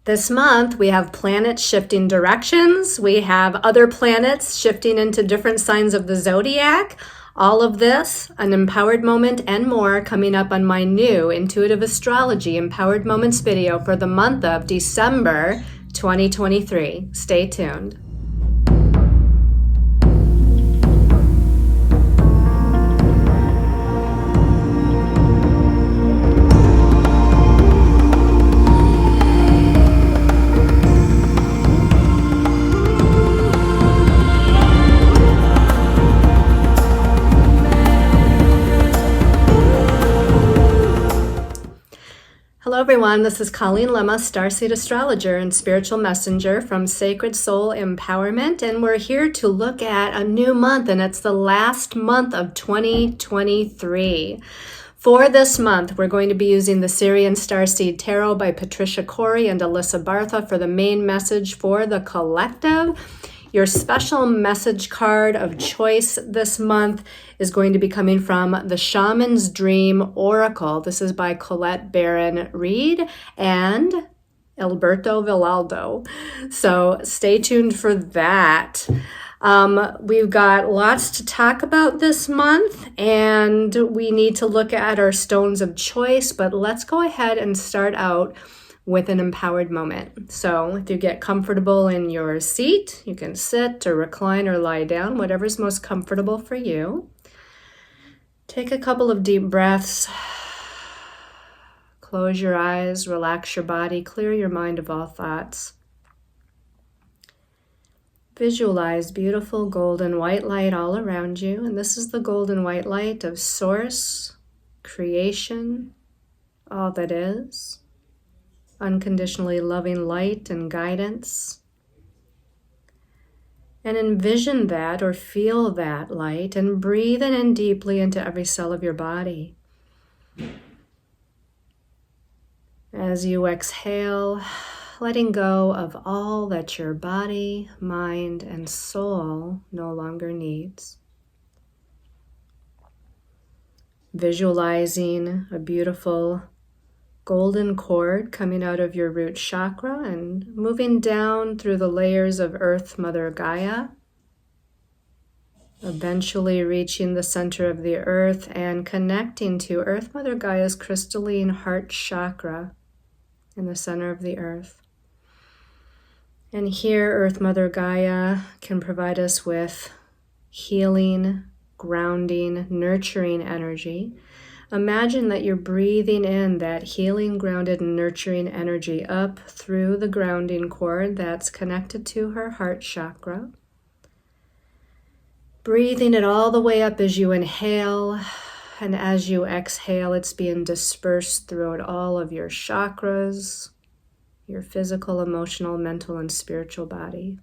This month, we have planets shifting directions. We have other planets shifting into different signs of the zodiac. All of this, an empowered moment and more coming up on my new Intuitive Astrology Empowered Moments video for the month of December 2023. Stay tuned. Hello everyone, this is Colleen Lemma, Starseed Astrologer and Spiritual Messenger from Sacred Soul Empowerment, and we're here to look at a new month, and it's the last month of 2023. For this month, we're going to be using the Syrian Starseed Tarot by Patricia Corey and Alyssa Bartha for the main message for the collective. Your special message card of choice this month is going to be coming from the Shaman's Dream Oracle. This is by Colette Baron Reed and Alberto Villaldo. So stay tuned for that. We've got lots to talk about this month, and we need to look at our stones of choice, but let's go ahead and start out with an empowered moment. So if you get comfortable in your seat, you can sit or recline or lie down, whatever's most comfortable for you. Take a couple of deep breaths. Close your eyes, relax your body, clear your mind of all thoughts. Visualize beautiful golden white light all around you, and this is the golden white light of Source, creation, all that is. Unconditionally loving light and guidance. And envision that or feel that light and breathe it in deeply into every cell of your body. As you exhale, letting go of all that your body, mind, and soul no longer needs. Visualizing a beautiful golden cord coming out of your root chakra and moving down through the layers of Earth Mother Gaia, eventually reaching the center of the earth and connecting to Earth Mother Gaia's crystalline heart chakra in the center of the earth. And here Earth Mother Gaia can provide us with healing, grounding, nurturing energy. Imagine that you're breathing in that healing, grounded, and nurturing energy up through the grounding cord that's connected to her heart chakra. Breathing it all the way up as you inhale, and as you exhale, it's being dispersed throughout all of your chakras, your physical, emotional, mental, and spiritual body.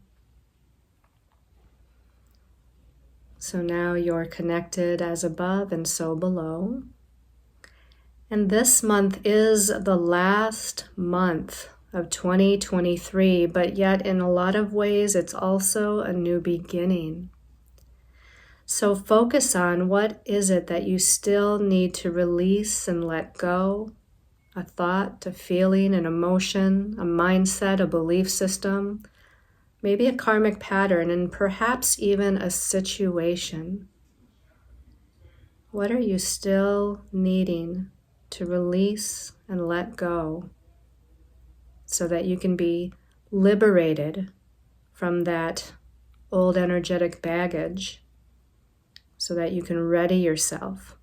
So now you're connected as above and so below. And this month is the last month of 2023, but yet in a lot of ways, it's also a new beginning. So focus on what is it that you still need to release and let go, a thought, a feeling, an emotion, a mindset, a belief system, maybe a karmic pattern, and perhaps even a situation. What are you still needing to release and let go so that you can be liberated from that old energetic baggage, so that you can ready yourself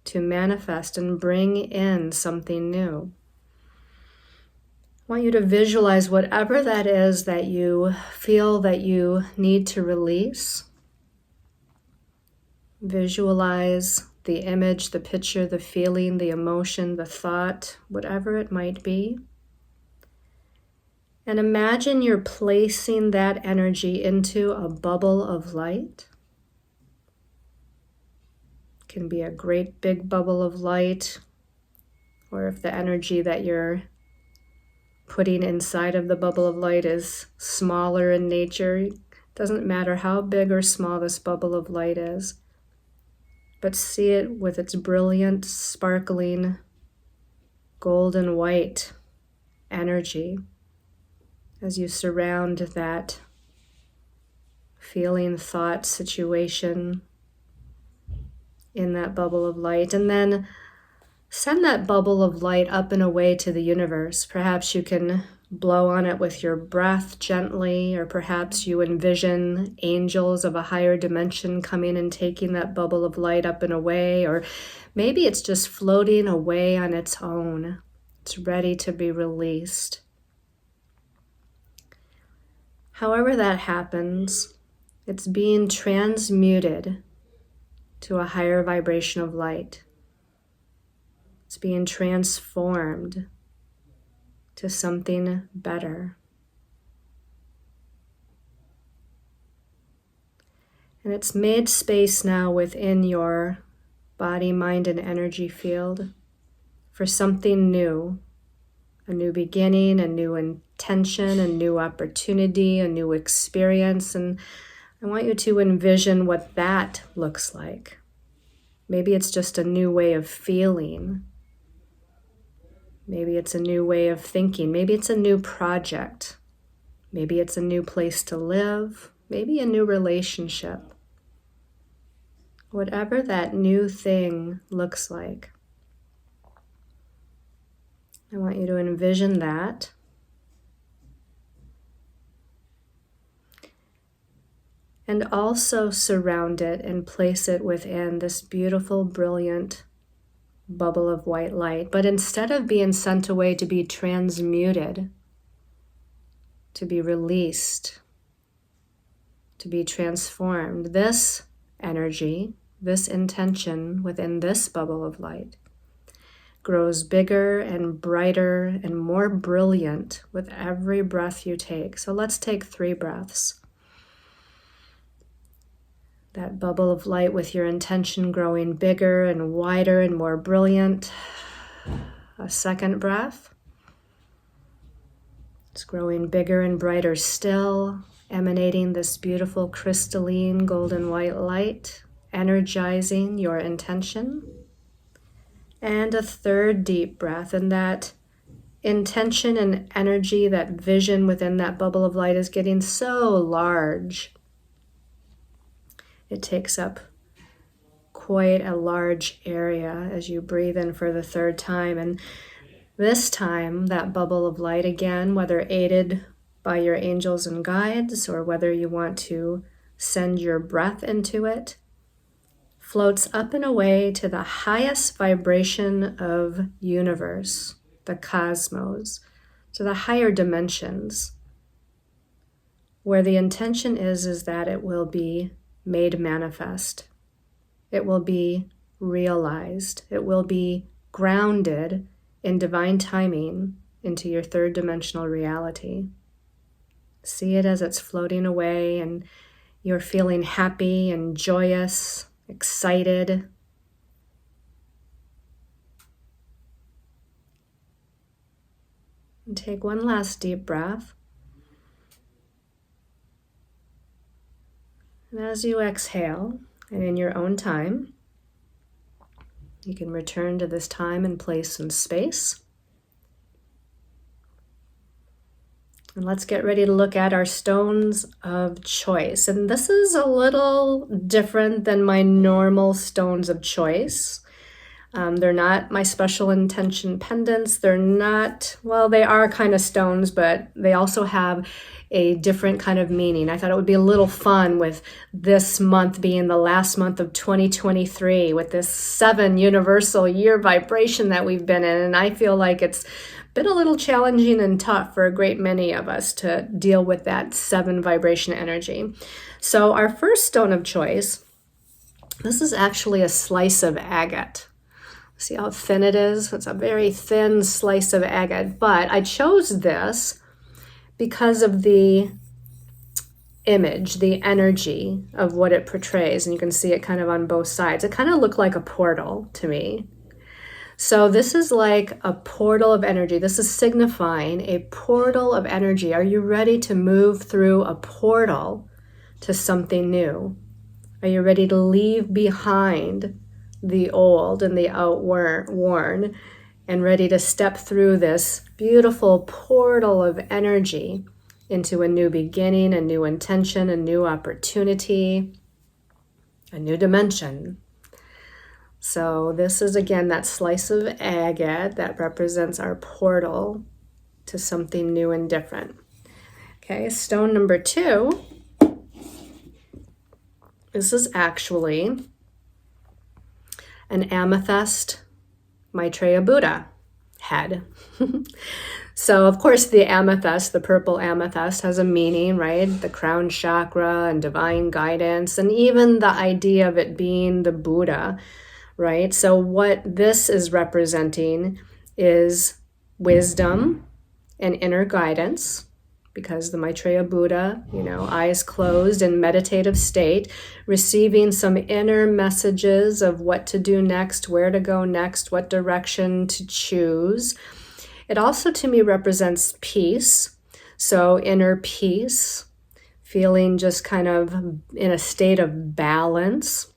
to manifest and bring in something new? I want you to visualize whatever that is that you feel that you need to release. Visualize the image, the picture, the feeling, the emotion, the thought, whatever it might be. And imagine you're placing that energy into a bubble of light. It can be a great big bubble of light, or if the energy that you're putting inside of the bubble of light is smaller in nature, it doesn't matter how big or small this bubble of light is. But see it with its brilliant, sparkling, golden white energy as you surround that feeling, thought, situation in that bubble of light. And then send that bubble of light up and away to the universe. Perhaps you can blow on it with your breath gently, or perhaps you envision angels of a higher dimension coming and taking that bubble of light up and away, or maybe it's just floating away on its own. It's ready to be released. However that happens, it's being transmuted to a higher vibration of light. It's being transformed to something better. And it's made space now within your body, mind, and energy field for something new, a new beginning, a new intention, a new opportunity, a new experience. And I want you to envision what that looks like. Maybe it's just a new way of feeling. Maybe it's a new way of thinking. Maybe it's a new project. Maybe it's a new place to live. Maybe a new relationship. Whatever that new thing looks like, I want you to envision that. And also surround it and place it within this beautiful, brilliant bubble of white light. But instead of being sent away to be transmuted, to be released, to be transformed, this energy, this intention within this bubble of light grows bigger and brighter and more brilliant with every breath you take. So let's take 3 breaths. That bubble of light with your intention growing bigger and wider and more brilliant. A second breath. It's growing bigger and brighter still, emanating this beautiful crystalline golden white light, energizing your intention. And a third deep breath, and that intention and energy, that vision within that bubble of light is getting so large. It takes up quite a large area as you breathe in for the 3rd time. And this time, that bubble of light again, whether aided by your angels and guides or whether you want to send your breath into it, floats up and away to the highest vibration of universe, the cosmos, to the higher dimensions, where the intention is that it will be made manifest. It will be realized. It will be grounded in divine timing into your 3rd dimensional reality. See it as it's floating away and you're feeling happy and joyous, excited. And take one last deep breath. And as you exhale, and in your own time, you can return to this time and place and space. And let's get ready to look at our stones of choice. And this is a little different than my normal stones of choice. They're not my special intention pendants. They're not, well, they are kind of stones, but they also have a different kind of meaning. I thought it would be a little fun with this month being the last month of 2023 with this 7 universal year vibration that we've been in. And I feel like it's been a little challenging and tough for a great many of us to deal with that 7 vibration energy. So our first stone of choice, this is actually a slice of agate. See how thin it is? It's a very thin slice of agate, but I chose this because of the image, the energy of what it portrays, and you can see it kind of on both sides. It kind of looked like a portal to me. So this is like a portal of energy. This is signifying a portal of energy. Are you ready to move through a portal to something new? Are you ready to leave behind the old and the outworn and ready to step through this beautiful portal of energy into a new beginning, a new intention, a new opportunity, a new dimension. So this is, again, that slice of agate that represents our portal to something new and different. Okay, stone number 2. This is actually an amethyst Maitreya Buddha head. So, of course, the amethyst, the purple amethyst, has a meaning, right? The crown chakra and divine guidance, and even the idea of it being the Buddha, right? So what this is representing is wisdom and inner guidance, because the Maitreya Buddha, eyes closed in meditative state, receiving some inner messages of what to do next, where to go next, what direction to choose. It also, to me, represents peace. So inner peace, feeling just kind of in a state of balance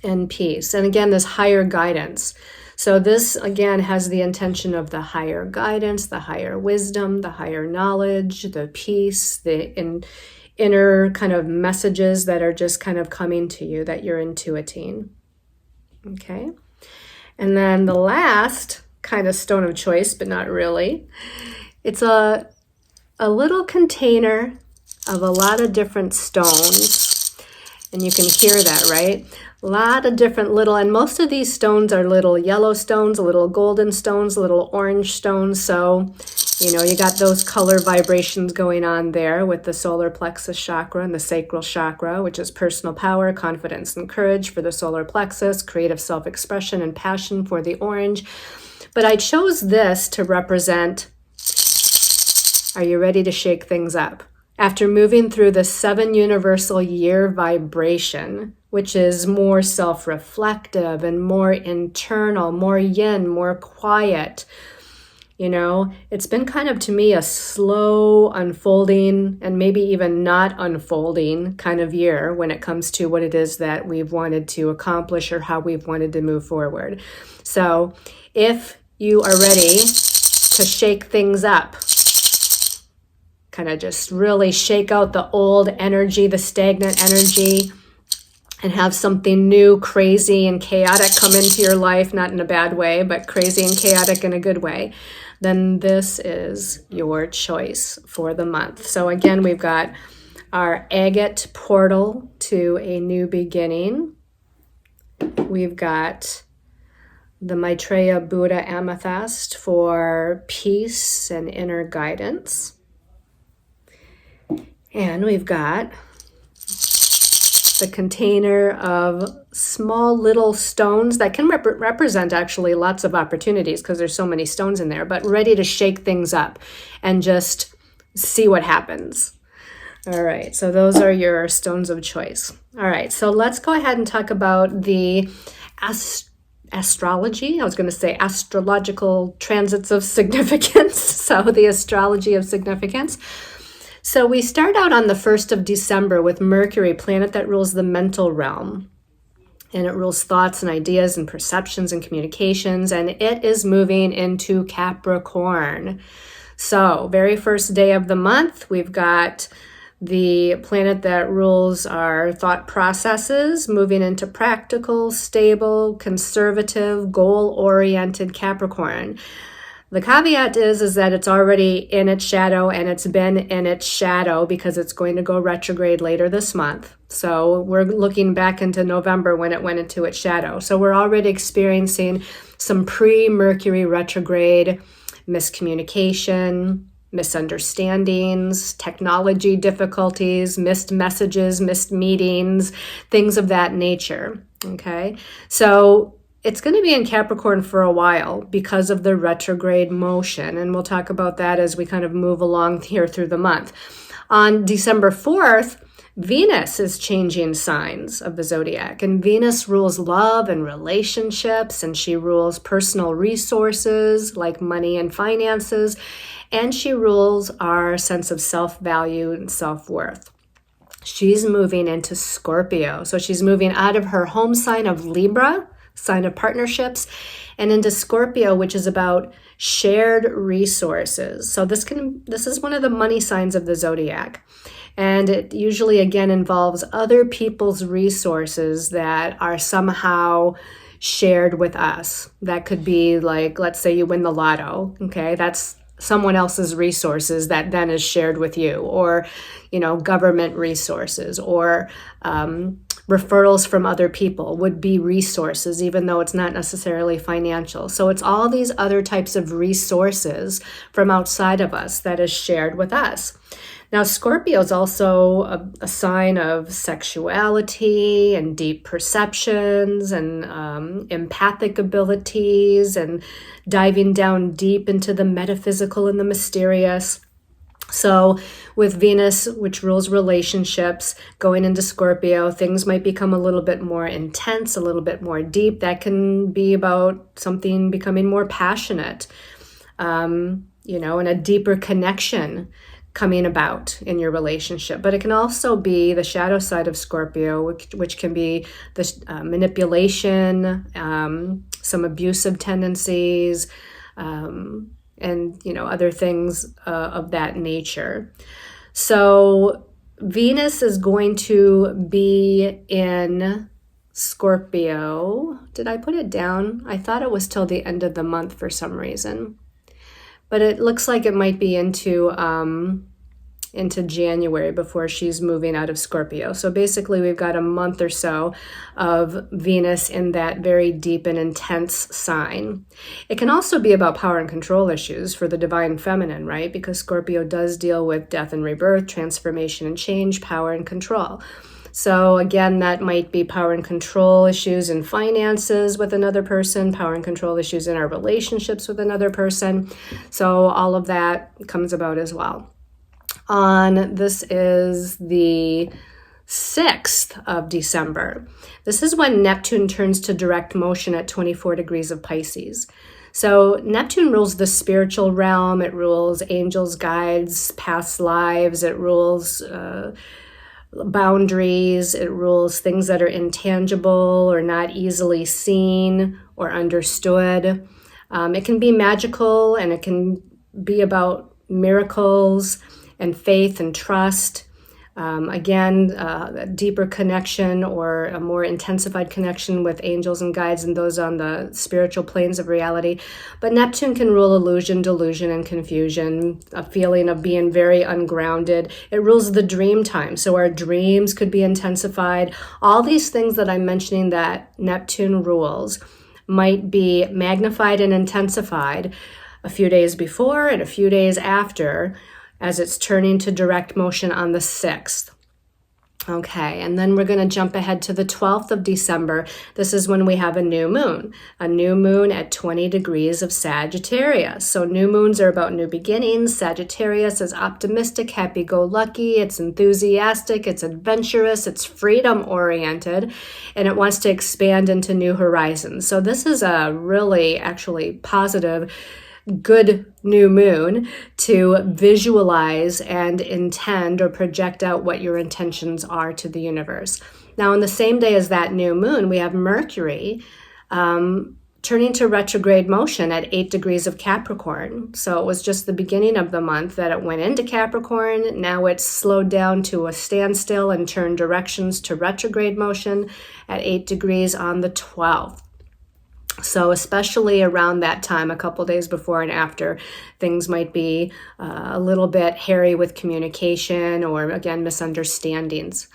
and peace. And again, this higher guidance. So this, again, has the intention of the higher guidance, the higher wisdom, the higher knowledge, the peace, the inner kind of messages that are just kind of coming to you that you're intuiting. Okay. And then the last kind of stone of choice, but not really. It's a little container of a lot of different stones. And you can hear that, right? A lot of different little, and most of these stones are little yellow stones, little golden stones, little orange stones. So, you got those color vibrations going on there with the solar plexus chakra and the sacral chakra, which is personal power, confidence, and courage for the solar plexus, creative self-expression and passion for the orange. But I chose this to represent, are you ready to shake things up? After moving through the 7 universal year vibration, which is more self-reflective and more internal, more yin, more quiet, it's been kind of, to me, a slow unfolding and maybe even not unfolding kind of year when it comes to what it is that we've wanted to accomplish or how we've wanted to move forward. So if you are ready to shake things up, kind of just really shake out the old energy, the stagnant energy, and have something new, crazy, and chaotic come into your life, not in a bad way, but crazy and chaotic in a good way, then this is your choice for the month. So again, we've got our agate portal to a new beginning. We've got the Maitreya Buddha amethyst for peace and inner guidance. And we've got the container of small little stones that can represent actually lots of opportunities because there's so many stones in there, but ready to shake things up and just see what happens. All right, so those are your stones of choice. All right, so let's go ahead and talk about the astrology. I was going to say astrological transits of significance. So the astrology of significance. So we start out on the 1st of December with Mercury, planet that rules the mental realm. And it rules thoughts and ideas and perceptions and communications. And it is moving into Capricorn. So very first day of the month, we've got the planet that rules our thought processes moving into practical, stable, conservative, goal-oriented Capricorn. The caveat is that it's already in its shadow, and it's been in its shadow because it's going to go retrograde later this month. So we're looking back into November when it went into its shadow. So we're already experiencing some pre-Mercury retrograde miscommunication, misunderstandings, technology difficulties, missed messages, missed meetings, things of that nature. Okay, so it's going to be in Capricorn for a while because of the retrograde motion, and we'll talk about that as we kind of move along here through the month. On December 4th, Venus is changing signs of the zodiac, and Venus rules love and relationships, and she rules personal resources like money and finances, and she rules our sense of self-value and self-worth. She's moving into Scorpio, so she's moving out of her home sign of Libra, sign of partnerships, and into Scorpio, which is about shared resources. So this is one of the money signs of the zodiac. And it usually, again, involves other people's resources that are somehow shared with us. That could be like, let's say you win the lotto, okay? That's someone else's resources that then is shared with you, or, government resources, or referrals from other people would be resources, even though it's not necessarily financial. So it's all these other types of resources from outside of us that is shared with us. Now, Scorpio is also a sign of sexuality and deep perceptions and empathic abilities and diving down deep into the metaphysical and the mysterious. So with Venus, which rules relationships, going into Scorpio, things might become a little bit more intense, a little bit more deep. That can be about something becoming more passionate, and a deeper connection coming about in your relationship. But it can also be the shadow side of Scorpio, which can be the manipulation, some abusive tendencies, and other things of that nature. So Venus is going to be in Scorpio. Did I put it down? I thought it was till the end of the month for some reason. But it looks like it might be into January before she's moving out of Scorpio. So basically we've got a month or so of Venus in that very deep and intense sign. It can also be about power and control issues for the divine feminine, right? Because Scorpio does deal with death and rebirth, transformation and change, power and control. So again, that might be power and control issues in finances with another person, power and control issues in our relationships with another person. So all of that comes about as well. This is the 6th of December. This is when Neptune turns to direct motion at 24 degrees of Pisces. So Neptune rules the spiritual realm. It rules angels, guides, past lives. It rules boundaries. It rules things that are intangible or not easily seen or understood. It can be magical, and it can be about miracles and faith and trust. A deeper connection or a more intensified connection with angels and guides and those on the spiritual planes of reality. But Neptune can rule illusion, delusion, and confusion, a feeling of being very ungrounded. It rules the dream time, so our dreams could be intensified. All these things that I'm mentioning that Neptune rules might be magnified and intensified a few days before and a few days after, as it's turning to direct motion on the 6th. Okay, and then we're going to jump ahead to the 12th of December. This is when we have a new moon at 20 degrees of Sagittarius. So new moons are about new beginnings. Sagittarius is optimistic, happy-go-lucky, it's enthusiastic, it's adventurous, it's freedom-oriented, and it wants to expand into new horizons. So this is a really actually positive, good new moon to visualize and intend or project out what your intentions are to the universe. Now, on the same day as that new moon, we have Mercury turning to retrograde motion at 8 degrees of Capricorn. So it was just the beginning of the month that it went into Capricorn. Now it's slowed down to a standstill and turned directions to retrograde motion at 8 degrees on the 12th. So especially around that time, a couple days before and after, things might be a little bit hairy with communication or, again, misunderstandings.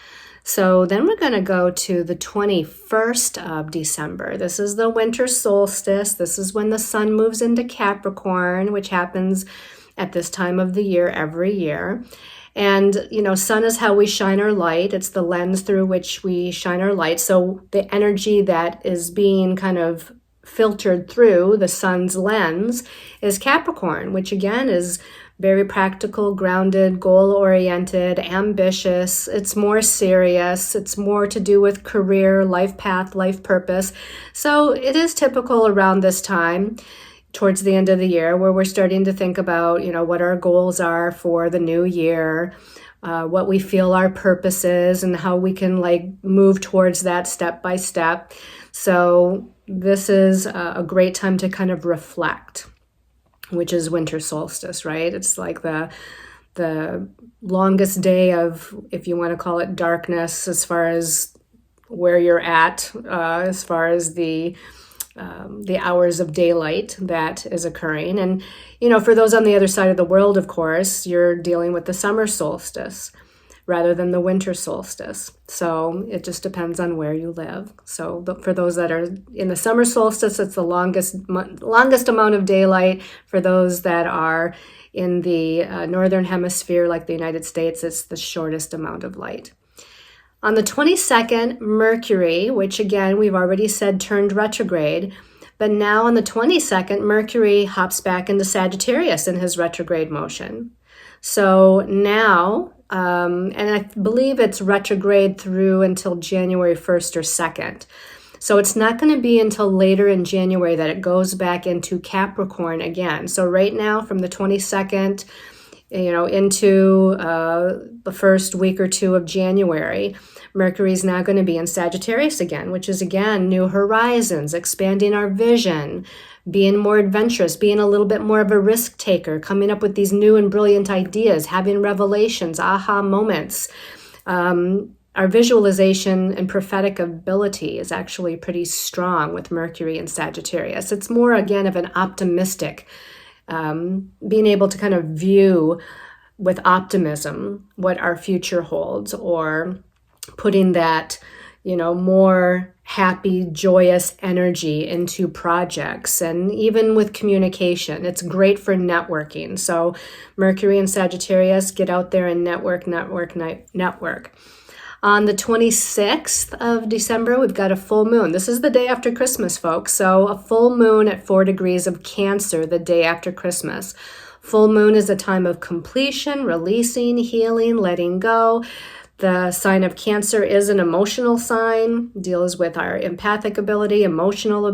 So then we're going to go to the 21st of December. This is the winter solstice. This is when the sun moves into Capricorn, which happens at this time of the year every year. And, sun is how we shine our light. It's the lens through which we shine our light. So the energy that is being kind of filtered through the sun's lens is Capricorn, which again is very practical, grounded, goal-oriented, ambitious. It's more serious. It's more to do with career, life path, life purpose. So it is typical around this time, towards the end of the year, where we're starting to think about, what our goals are for the new year, what we feel our purpose is, and how we can move towards that step by step. So this is a great time to kind of reflect, which is winter solstice, right? It's like the longest day of, if you want to call it darkness, as far as where you're at, as far as the hours of daylight that is occurring. And, for those on the other side of the world, of course, you're dealing with the summer solstice rather than the winter solstice. So it just depends on where you live. So for those that are in the summer solstice, it's the longest amount of daylight. For those that are in the northern hemisphere, like the United States, it's the shortest amount of light. On the 22nd, Mercury, which again, we've already said turned retrograde, but now on the 22nd, Mercury hops back into Sagittarius in his retrograde motion. So now, and I believe it's retrograde through until January 1st or 2nd. So it's not going to be until later in January that it goes back into Capricorn again. So right now, from the 22nd, into the first week or two of January, Mercury is now going to be in Sagittarius again, which is, again, new horizons, expanding our vision, being more adventurous, being a little bit more of a risk taker, coming up with these new and brilliant ideas, having revelations, aha moments. Our visualization and prophetic ability is actually pretty strong with Mercury in Sagittarius. It's more, again, of an optimistic, being able to kind of view with optimism what our future holds, or putting that, more happy, joyous energy into projects, and even with communication. It's great for networking. So Mercury and Sagittarius, get out there and network. On the 26th of December, we've got a full moon. This is the day after Christmas, folks. So a full moon at 4 degrees of Cancer the day after Christmas. Full moon is a time of completion, releasing, healing, letting go. The sign of Cancer is an emotional sign, deals with our empathic ability, emotional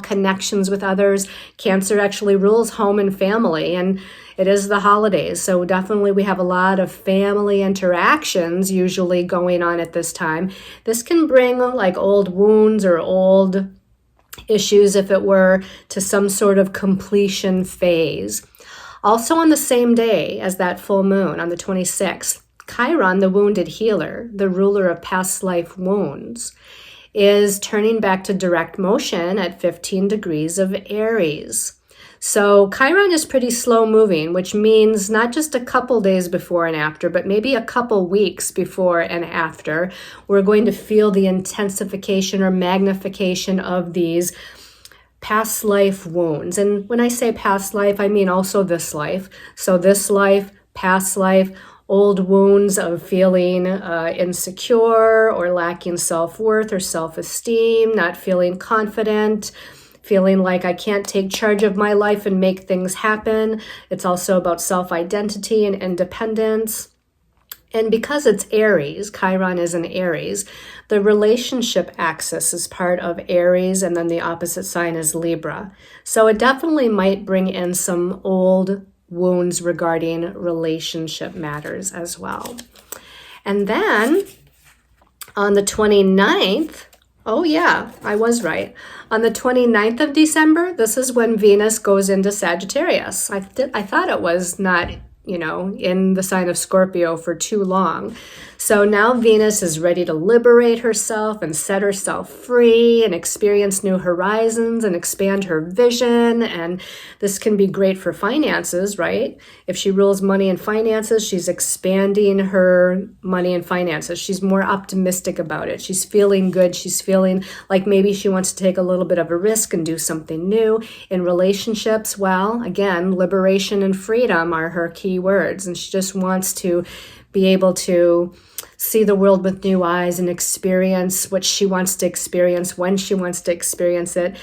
connections with others. Cancer actually rules home and family, and it is the holidays. So definitely we have a lot of family interactions usually going on at this time. This can bring like old wounds or old issues, if it were, to some sort of completion phase. Also on the same day as that full moon, on the 26th, Chiron, the wounded healer, the ruler of past life wounds, is turning back to direct motion at 15 degrees of Aries. So Chiron is pretty slow moving, which means not just a couple days before and after, but maybe a couple weeks before and after, we're going to feel the intensification or magnification of these past life wounds. And when I say past life, I mean also this life. So this life, past life, old wounds of feeling insecure or lacking self-worth or self-esteem, not feeling confident, feeling like I can't take charge of my life and make things happen. It's also about self-identity and independence. And because it's Aries, Chiron is an Aries, the relationship axis is part of Aries, and then the opposite sign is Libra. So it definitely might bring in some old wounds regarding relationship matters as well. And then on the 29th, oh yeah, I was right. On the 29th of December, this is when Venus goes into Sagittarius. I thought it was not, in the sign of Scorpio for too long. So now Venus is ready to liberate herself and set herself free and experience new horizons and expand her vision. And this can be great for finances, right? If she rules money and finances, she's expanding her money and finances. She's more optimistic about it. She's feeling good. She's feeling like maybe she wants to take a little bit of a risk and do something new. In relationships, well, again, liberation and freedom are her key words. And she just wants to be able to see the world with new eyes and experience what she wants to experience when she wants to experience it.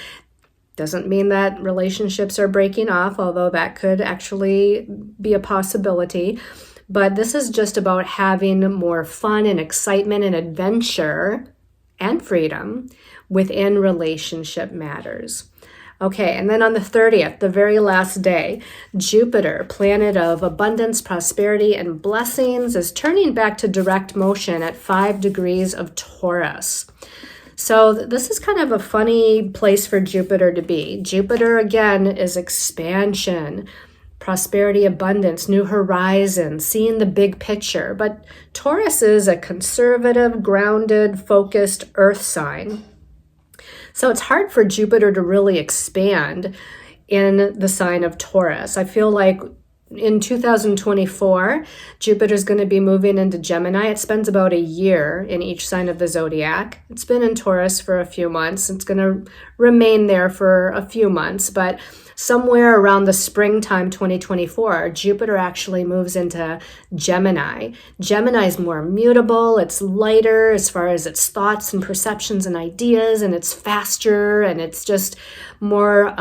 Doesn't mean that relationships are breaking off, although that could actually be a possibility. But this is just about having more fun and excitement and adventure and freedom within relationship matters. Okay, and then on the 30th, the very last day, Jupiter, planet of abundance, prosperity, and blessings, is turning back to direct motion at 5 degrees of Taurus. So this is kind of a funny place for Jupiter to be. Jupiter, again, is expansion, prosperity, abundance, new horizons, seeing the big picture. But Taurus is a conservative, grounded, focused earth sign. So it's hard for Jupiter to really expand in the sign of Taurus. I feel like in 2024, Jupiter's going to be moving into Gemini. It spends about a year in each sign of the zodiac. It's been in Taurus for a few months. It's going to remain there for a few months, but somewhere around the springtime 2024, Jupiter actually moves into Gemini. Gemini is more mutable. It's lighter as far as its thoughts and perceptions and ideas, and it's faster, and it's just more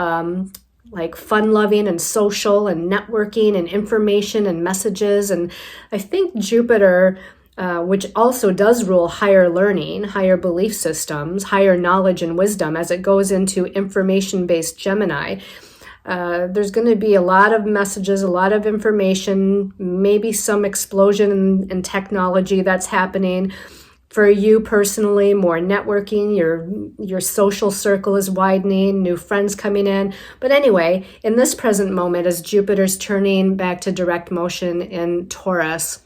like fun-loving and social and networking and information and messages. And I think Jupiter, which also does rule higher learning, higher belief systems, higher knowledge and wisdom, as it goes into information-based Gemini, there's going to be a lot of messages, a lot of information, maybe some explosion in technology that's happening. For you personally, more networking, your social circle is widening, new friends coming in. But anyway, in this present moment, as Jupiter's turning back to direct motion in Taurus,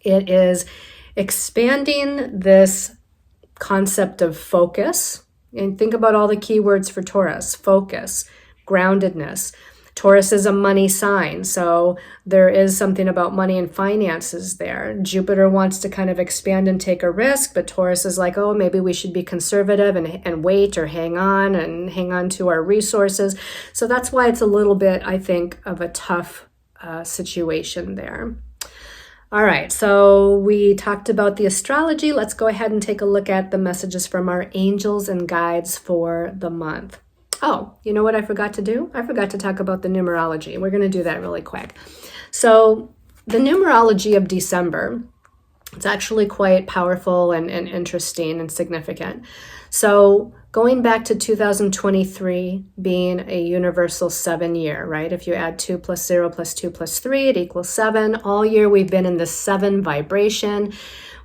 it is expanding this concept of focus. And think about all the keywords for Taurus: focus, groundedness. Taurus is a money sign, so there is something about money and finances there. Jupiter wants to kind of expand and take a risk, but Taurus is like, oh, maybe we should be conservative and wait or hang on to our resources. So that's why it's a little bit, I think, of a tough situation there. All right, so we talked about the astrology. Let's go ahead and take a look at the messages from our angels and guides for the month. Oh, you know what I forgot to do? I forgot to talk about the numerology. We're going to do that really quick. So the numerology of December, it's actually quite powerful and interesting and significant. So going back to 2023 being a universal 7 year, right? If you add 2 plus 0 plus 2 plus 3, it equals 7. All year we've been in the 7 vibration,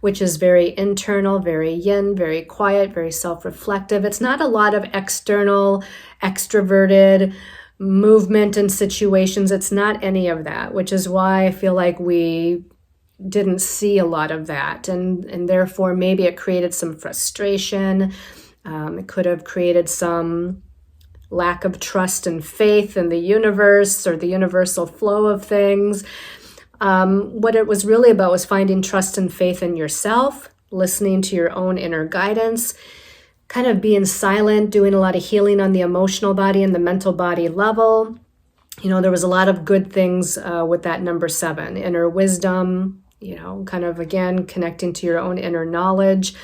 which is very internal, very yin, very quiet, very self-reflective. It's not a lot of external, extroverted movement and situations. It's not any of that, which is why I feel like we didn't see a lot of that. And therefore, maybe it created some frustration. It could have created some lack of trust and faith in the universe or the universal flow of things. What it was really about was finding trust and faith in yourself, listening to your own inner guidance, kind of being silent, doing a lot of healing on the emotional body and the mental body level. You know, there was a lot of good things with that number 7, inner wisdom, you know, kind of, again, connecting to your own inner knowledge.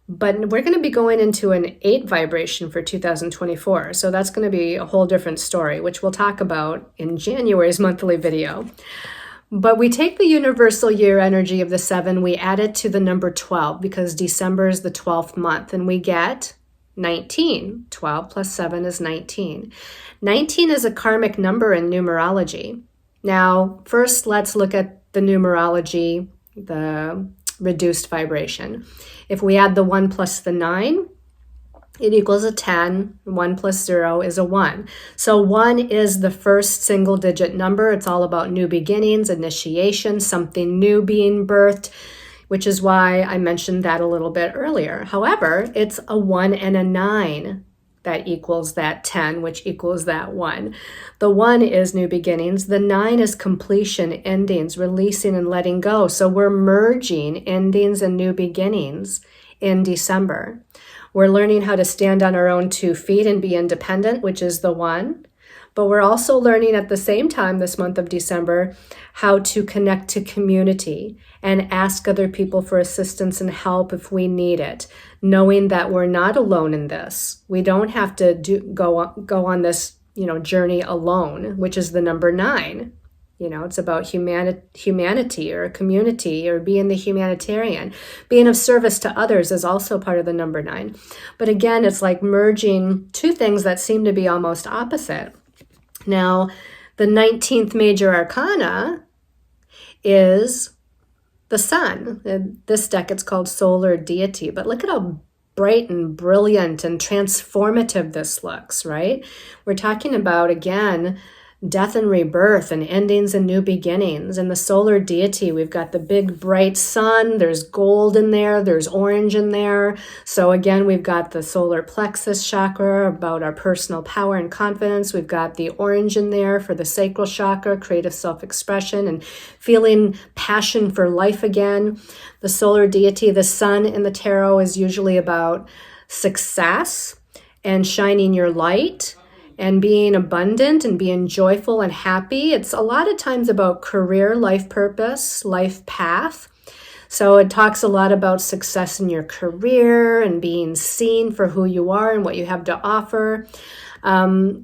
But we're going to be going into an 8 vibration for 2024. So that's going to be a whole different story, which we'll talk about in January's monthly video. But we take the universal year energy of the 7, we add it to the number 12 because December is the 12th month, and we get 19. 12 plus 7 is 19. 19 is a karmic number in numerology. Now, first, let's look at the numerology, the reduced vibration. If we add the 1 plus the 9, it equals a 10. 1 plus 0 is a 1. So 1 is the first single digit number. It's all about new beginnings, initiation, something new being birthed, which is why I mentioned that a little bit earlier. However, it's a 1 and a 9 that equals that 10, which equals that 1. The 1 is new beginnings. The 9 is completion, endings, releasing and letting go. So we're merging endings and new beginnings in December. We're learning how to stand on our own 2 feet and be independent, which is the 1. But we're also learning at the same time this month of December how to connect to community and ask other people for assistance and help if we need it, knowing that we're not alone in this. We don't have to go on this, journey alone, which is the number 9. It's about humanity or a community or being the humanitarian. Being of service to others is also part of the number 9. But again, it's like merging 2 things that seem to be almost opposite. Now, the 19th major arcana is the sun. In this deck, it's called solar deity. But look at how bright and brilliant and transformative this looks, right? We're talking about, again, death and rebirth and endings and new beginnings. And the solar deity, we've got the big bright sun, there's gold in there, there's orange in there. So again, we've got the solar plexus chakra about our personal power and confidence. We've got the orange in there for the sacral chakra, creative self-expression and feeling passion for life again. The solar deity, the sun in the tarot, is usually about success and shining your light and being abundant and being joyful and happy. It's a lot of times about career, life purpose, life path. So it talks a lot about success in your career and being seen for who you are and what you have to offer.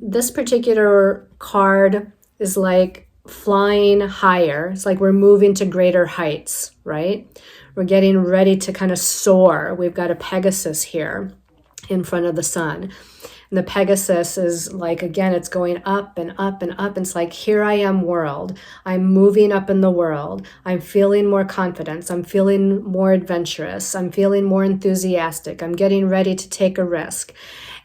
This particular card is like flying higher. It's like we're moving to greater heights, right? We're getting ready to kind of soar. We've got a Pegasus here in front of the sun. And the Pegasus is like, again, it's going up and up and up. It's like, here I am, world. I'm moving up in the world. I'm feeling more confidence. I'm feeling more adventurous. I'm feeling more enthusiastic. I'm getting ready to take a risk.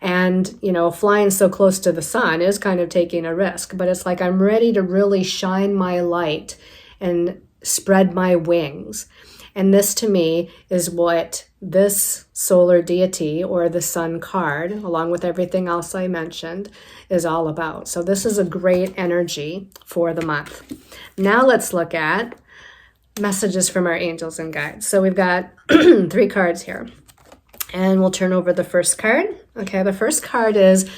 And, you know, flying so close to the sun is kind of taking a risk. But it's like, I'm ready to really shine my light and spread my wings. And this to me is what this solar deity or the sun card, along with everything else I mentioned, is all about. So this is a great energy for the month. Now let's look at messages from our angels and guides. So we've got 3 cards here. And we'll turn over the first card. Okay, the first card is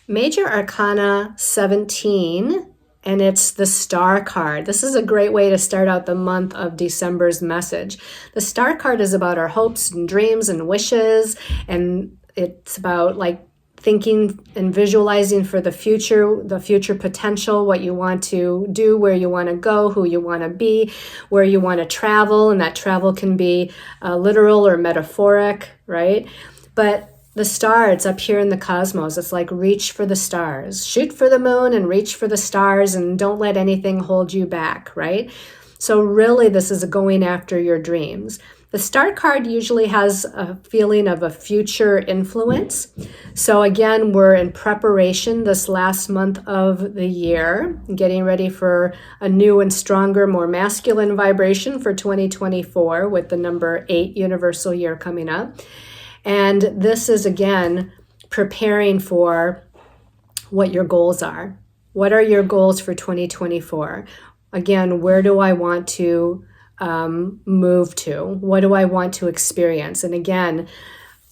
Major Arcana 17. And it's the Star card. This is a great way to start out the month of December's message. The Star card is about our hopes and dreams and wishes. And it's about like thinking and visualizing for the future potential, what you want to do, where you want to go, who you want to be, where you want to travel. And that travel can be literal or metaphoric, right? But the star, it's up here in the cosmos. It's like reach for the stars. Shoot for the moon and reach for the stars and don't let anything hold you back, right? So really this is going after your dreams. The star card usually has a feeling of a future influence. So again, we're in preparation this last month of the year, getting ready for a new and stronger, more masculine vibration for 2024 with the number 8 universal year coming up. And this is, again, preparing for what your goals are. What are your goals for 2024? Again, where do I want to move to? What do I want to experience? And again,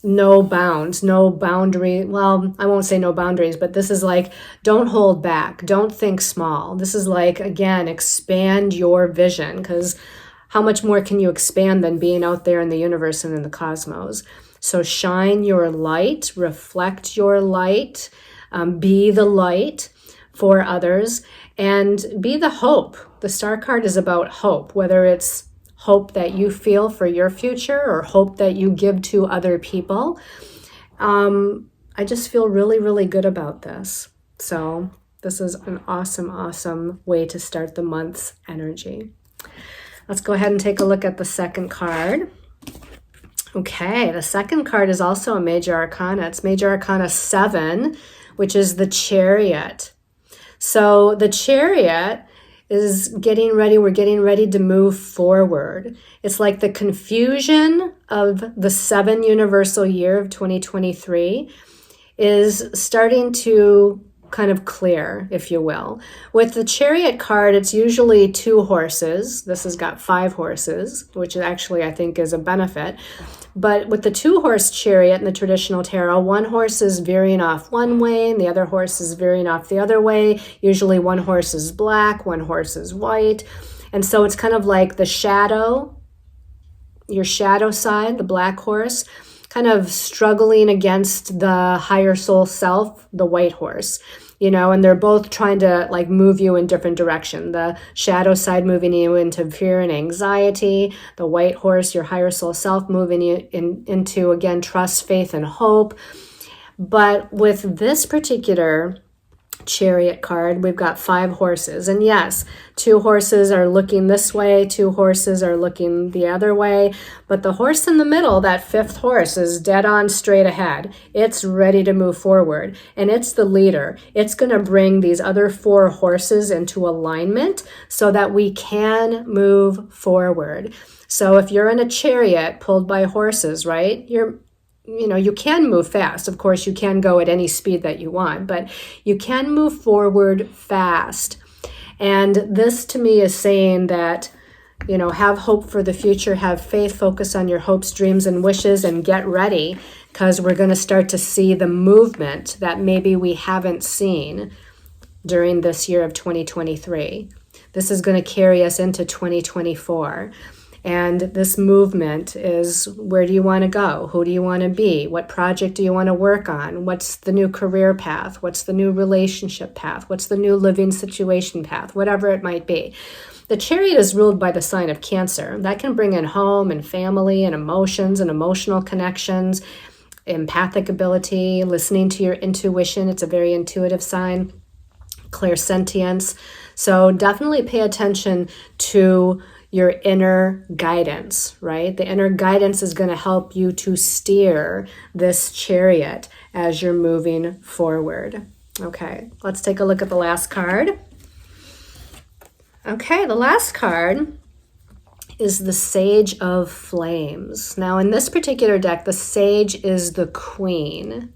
no bounds, no boundary. Well, I won't say no boundaries, but this is like, don't hold back. Don't think small. This is like, again, expand your vision, because how much more can you expand than being out there in the universe and in the cosmos? So shine your light, reflect your light, be the light for others, and be the hope. The star card is about hope, whether it's hope that you feel for your future or hope that you give to other people. I just feel really, really good about this. So this is an awesome, awesome way to start the month's energy. Let's go ahead and take a look at the second card. Okay, the second card is also a Major Arcana. It's Major Arcana 7, which is the Chariot. So the Chariot is getting ready. We're getting ready to move forward. It's like the confusion of the 7 universal year of 2023 is starting to kind of clear, if you will. With the Chariot card, it's usually 2 horses. This has got 5 horses, which actually I think is a benefit. But with the 2-horse chariot in the traditional tarot, 1 horse is veering off one way and the other horse is veering off the other way. Usually 1 horse is black, 1 horse is white. And so it's kind of like the shadow, your shadow side, the black horse, kind of struggling against the higher soul self, the white horse. You know, and they're both trying to like move you in different direction. The shadow side moving you into fear and anxiety. The white horse, your higher soul self, moving you into, again, trust, faith, and hope. But with this particular Chariot card, we've got 5 horses. And yes, 2 horses are looking this way, 2 horses are looking the other way. But the horse in the middle, that 5th horse, is dead on straight ahead. It's ready to move forward. And it's the leader. It's going to bring these other 4 horses into alignment so that we can move forward. So if you're in a chariot pulled by horses, right, you can move fast. Of course, you can go at any speed that you want, but you can move forward fast. And this to me is saying that, have hope for the future, have faith, focus on your hopes, dreams, and wishes, and get ready, because we're going to start to see the movement that maybe we haven't seen during this year of 2023. This is going to carry us into 2024. And this movement is, where do you want to go? Who do you want to be? What project do you want to work on? What's the new career path? What's the new relationship path? What's the new living situation path? Whatever it might be. The chariot is ruled by the sign of Cancer. That can bring in home and family and emotions and emotional connections, empathic ability, listening to your intuition. It's a very intuitive sign, clairsentience. So definitely pay attention to your inner guidance, right? The inner guidance is going to help you to steer this chariot as you're moving forward. Okay, let's take a look at the last card. Okay, the last card is the Sage of Flames. Now, in this particular deck, the Sage is the Queen.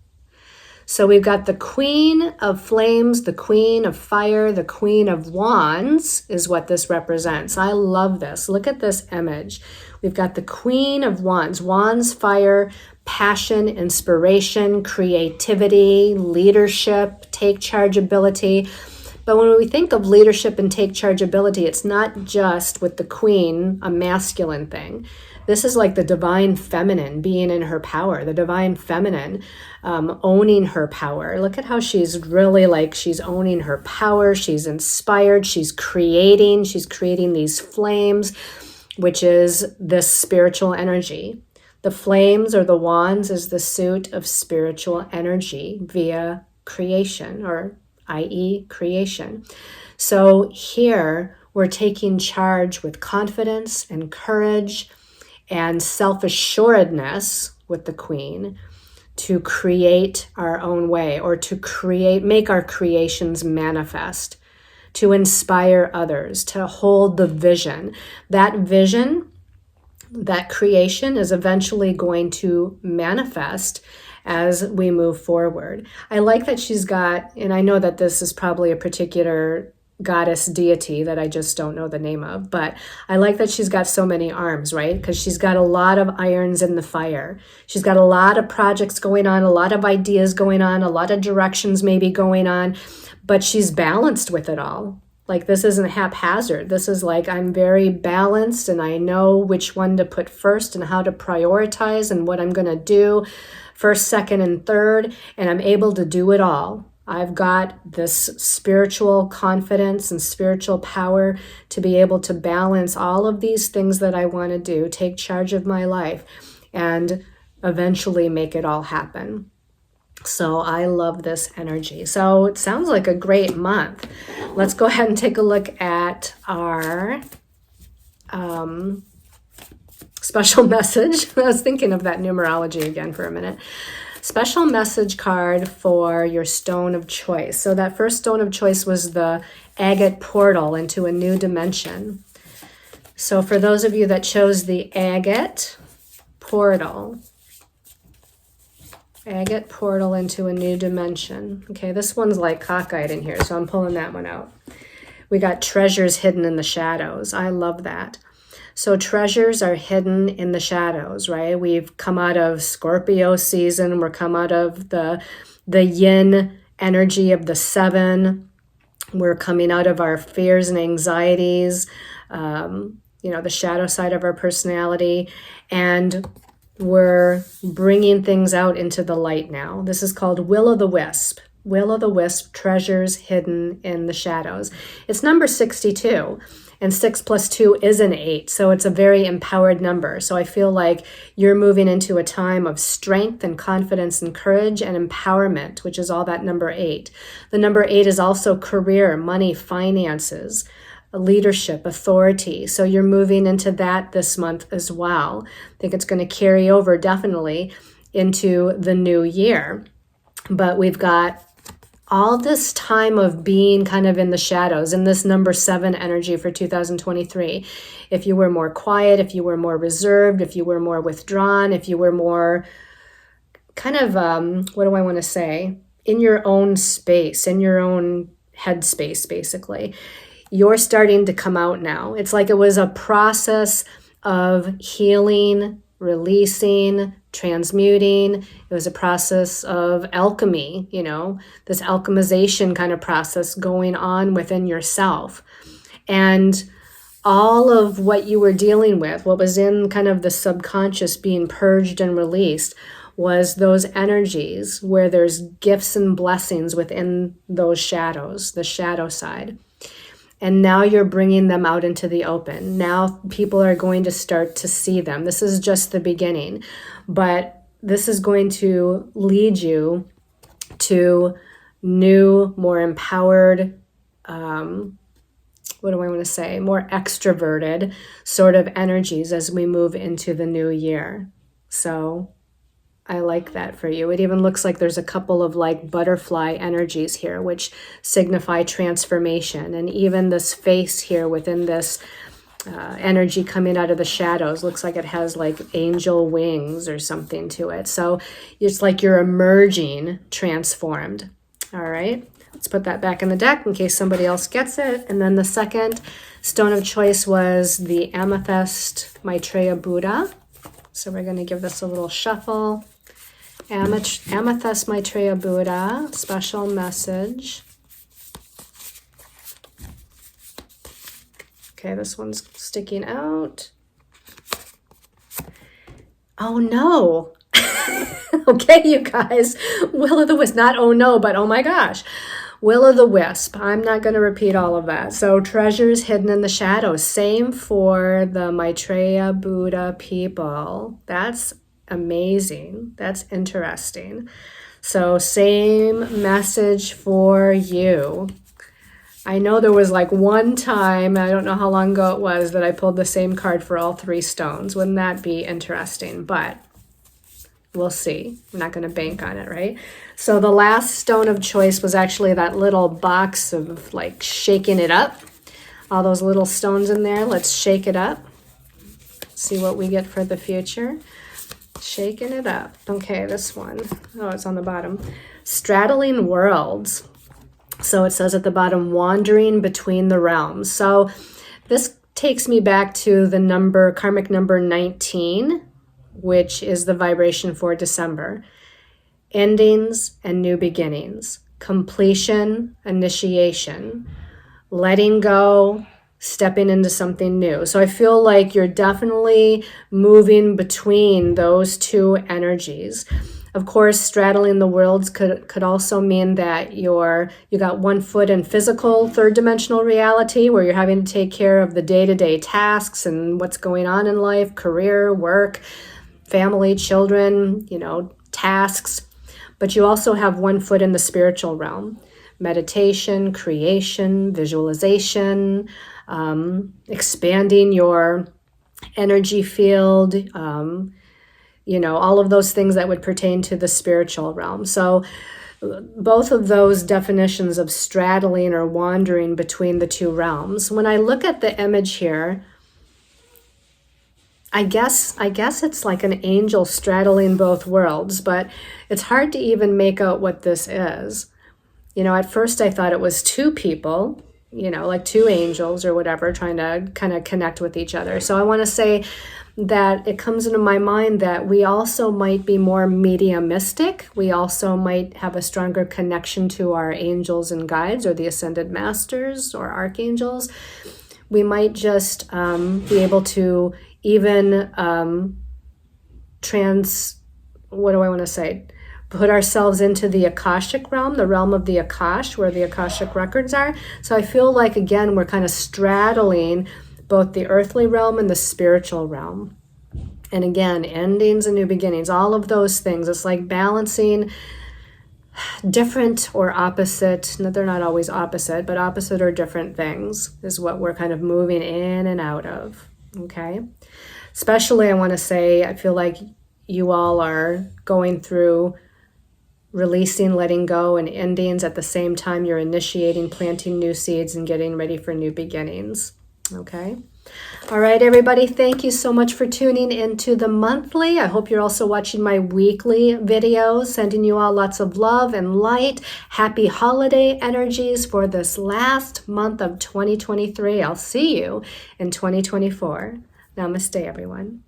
So we've got the Queen of Flames, the Queen of Fire, the Queen of Wands is what this represents. I love this. Look at this image. We've got the Queen of Wands. Wands, fire, passion, inspiration, creativity, leadership, take charge ability. But when we think of leadership and take charge ability, it's not just with the Queen, a masculine thing. This is like the divine feminine being in her power, the divine feminine owning her power. Look at how she's really she's owning her power. She's inspired. She's creating these flames, which is this spiritual energy. The flames or the wands is the suit of spiritual energy via creation, or i.e. creation. So here we're taking charge with confidence and courage and self-assuredness with the Queen to create our own way, or to make our creations manifest, to inspire others, to hold the vision. That vision, that creation is eventually going to manifest as we move forward. I like that she's got, and I know that this is probably a particular goddess deity that I just don't know the name of, but I like that she's got so many arms, right? Because she's got a lot of irons in the fire. She's got a lot of projects going on, a lot of ideas going on, a lot of directions maybe going on, but she's balanced with it all. Like, this isn't haphazard. This is like, I'm very balanced and I know which one to put first and how to prioritize and what I'm going to do first, second, and third, and I'm able to do it all. I've got this spiritual confidence and spiritual power to be able to balance all of these things that I want to do, take charge of my life, and eventually make it all happen. So I love this energy. So it sounds like a great month. Let's go ahead and take a look at our special message. I was thinking of that numerology again for a minute. Special message card for your stone of choice. So that first stone of choice was the agate portal into a new dimension. So for those of you that chose the agate portal into a new dimension. Okay, this one's like cockeyed in here, so I'm pulling that one out. We got treasures hidden in the shadows. I love that. So treasures are hidden in the shadows, right? We've come out of Scorpio season. We're come out of the yin energy of the 7. We're coming out of our fears and anxieties, the shadow side of our personality. And we're bringing things out into the light now. This is called will-o'-the-wisp. Will-o'-the-wisp, treasures hidden in the shadows. It's number 62, and 6 plus 2 is an 8, so it's a very empowered number. So I feel like you're moving into a time of strength and confidence and courage and empowerment, which is all that number 8. The number 8 is also career, money, finances, leadership, authority. So you're moving into that this month as well. I think it's going to carry over definitely into the new year. But we've got all this time of being kind of in the shadows in this number 7 energy for 2023. If you were more quiet, if you were more reserved, if you were more withdrawn, if you were more kind of, what do I want to say? In your own space, in your own headspace, basically. You're starting to come out now. It's like it was a process of healing, releasing, transmuting. It was a process of alchemy, this alchemization kind of process going on within yourself. And all of what you were dealing with, what was in kind of the subconscious being purged and released, was those energies where there's gifts and blessings within those shadows, the shadow side. And now you're bringing them out into the open. Now people are going to start to see them. This is just the beginning, but this is going to lead you to new, more empowered, what do I want to say? More extroverted sort of energies as we move into the new year. So I like that for you. It even looks like there's a couple of like butterfly energies here, which signify transformation. And even this face here within this energy coming out of the shadows looks like it has like angel wings or something to it. So it's like you're emerging transformed. All right, let's put that back in the deck in case somebody else gets it. And then the second stone of choice was the Amethyst Maitreya Buddha. So we're going to give this a little shuffle. Amethyst Maitreya Buddha, special message. Okay, this one's sticking out. Oh no. Okay, you guys. Will-o'-the-wisp, not oh no, but oh my gosh. Will-o'-the-wisp. I'm not going to repeat all of that. So treasures hidden in the shadows. Same for the Maitreya Buddha people. That's amazing. That's interesting. So same message for you. I know there was like one time, I don't know how long ago it was, that I pulled the same card for all 3 stones. Wouldn't that be interesting? But we'll see. I'm not going to bank on it, right? So the last stone of choice was actually that little box of like shaking it up. All those little stones in there. Let's shake it up. See what we get for the future. Shaking it up. Okay, this one. Oh, it's on the bottom. Straddling worlds. So it says at the bottom, wandering between the realms. So this takes me back to the number, karmic number 19, which is the vibration for December. Endings and new beginnings. Completion, initiation. Letting go, stepping into something new. So I feel like you're definitely moving between those 2 energies. Of course, straddling the worlds could also mean that you got one foot in physical 3rd dimensional reality where you're having to take care of the day-to-day tasks and what's going on in life, career, work, family, children, tasks. But you also have one foot in the spiritual realm. Meditation, creation, visualization, expanding your energy field, all of those things that would pertain to the spiritual realm. So both of those definitions of straddling or wandering between the 2 realms. When I look at the image here, I guess it's like an angel straddling both worlds, but it's hard to even make out what this is. At first I thought it was 2 people, like 2 angels or whatever, trying to kind of connect with each other. So I want to say that it comes into my mind that we also might be more mediumistic. We also might have a stronger connection to our angels and guides or the ascended masters or archangels. We might just be able to even put ourselves into the Akashic realm, the realm of the Akash, where the Akashic records are. So I feel like, again, we're kind of straddling both the earthly realm and the spiritual realm. And again, endings and new beginnings, all of those things. It's like balancing different or opposite. No, they're not always opposite, but opposite or different things is what we're kind of moving in and out of. Okay. Especially, I want to say, I feel like you all are going through releasing, letting go, and endings at the same time you're initiating, planting new seeds, and getting ready for new beginnings. Okay. All right, everybody, thank you so much for tuning into the monthly. I hope you're also watching my weekly videos, sending you all lots of love and light. Happy holiday energies for this last month of 2023. I'll see you in 2024. Namaste, everyone.